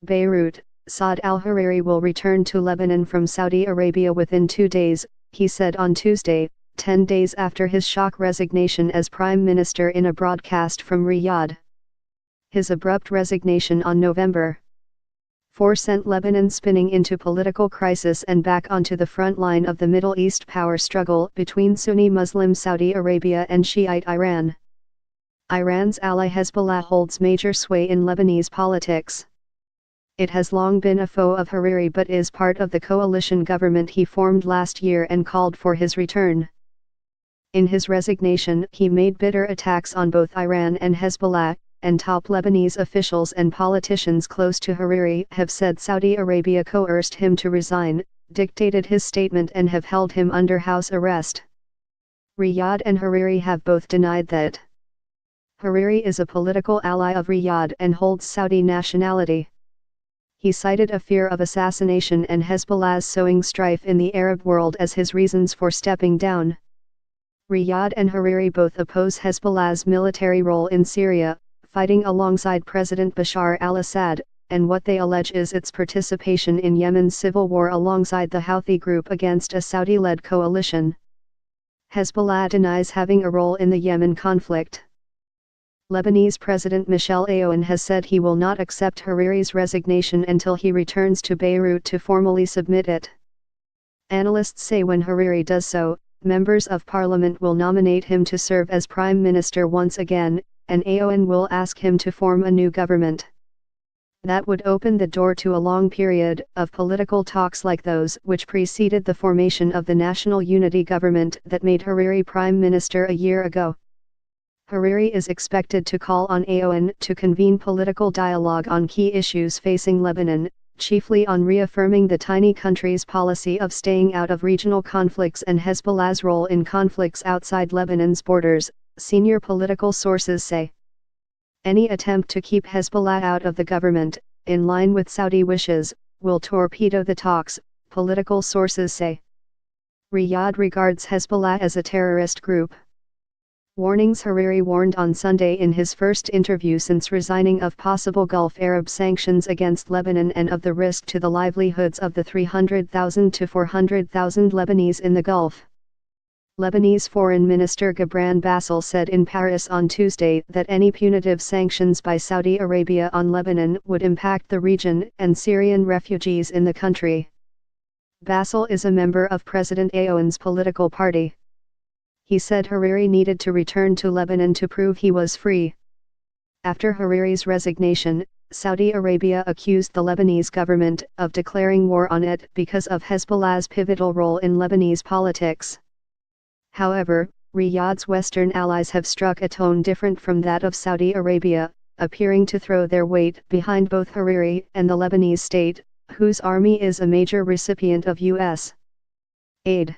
Beirut, Saad al-Hariri will return to Lebanon from Saudi Arabia within 2 days, he said on Tuesday, 10 days after his shock resignation as prime minister in a broadcast from Riyadh. His abrupt resignation on November 4 sent Lebanon spinning into political crisis and back onto the front line of the Middle East power struggle between Sunni Muslim Saudi Arabia and Shiite Iran. Iran's ally Hezbollah holds major sway in Lebanese politics. It has long been a foe of Hariri but is part of the coalition government he formed last year and called for his return. In his resignation, he made bitter attacks on both Iran and Hezbollah, and top Lebanese officials and politicians close to Hariri have said Saudi Arabia coerced him to resign, dictated his statement and have held him under house arrest. Riyadh and Hariri have both denied that. Hariri is a political ally of Riyadh and holds Saudi nationality. He cited a fear of assassination and Hezbollah's sowing strife in the Arab world as his reasons for stepping down. Riyadh and Hariri both oppose Hezbollah's military role in Syria, fighting alongside President Bashar al-Assad, and what they allege is its participation in Yemen's civil war alongside the Houthi group against a Saudi-led coalition. Hezbollah denies having a role in the Yemen conflict. Lebanese President Michel Aoun has said he will not accept Hariri's resignation until he returns to Beirut to formally submit it. Analysts say when Hariri does so, members of parliament will nominate him to serve as prime minister once again, and Aoun will ask him to form a new government. That would open the door to a long period of political talks like those which preceded the formation of the National Unity Government that made Hariri prime minister a year ago. Hariri is expected to call on Aoun to convene political dialogue on key issues facing Lebanon, chiefly on reaffirming the tiny country's policy of staying out of regional conflicts and Hezbollah's role in conflicts outside Lebanon's borders, senior political sources say. Any attempt to keep Hezbollah out of the government, in line with Saudi wishes, will torpedo the talks, political sources say. Riyadh regards Hezbollah as a terrorist group. Warnings Hariri warned on Sunday in his first interview since resigning of possible Gulf Arab sanctions against Lebanon and of the risk to the livelihoods of the 300,000 to 400,000 Lebanese in the Gulf. Lebanese Foreign Minister Gibran Bassel said in Paris on Tuesday that any punitive sanctions by Saudi Arabia on Lebanon would impact the region and Syrian refugees in the country. Bassel is a member of President Aoun's political party. He said Hariri needed to return to Lebanon to prove he was free. After Hariri's resignation, Saudi Arabia accused the Lebanese government of declaring war on it because of Hezbollah's pivotal role in Lebanese politics. However, Riyadh's Western allies have struck a tone different from that of Saudi Arabia, appearing to throw their weight behind both Hariri and the Lebanese state, whose army is a major recipient of U.S. aid.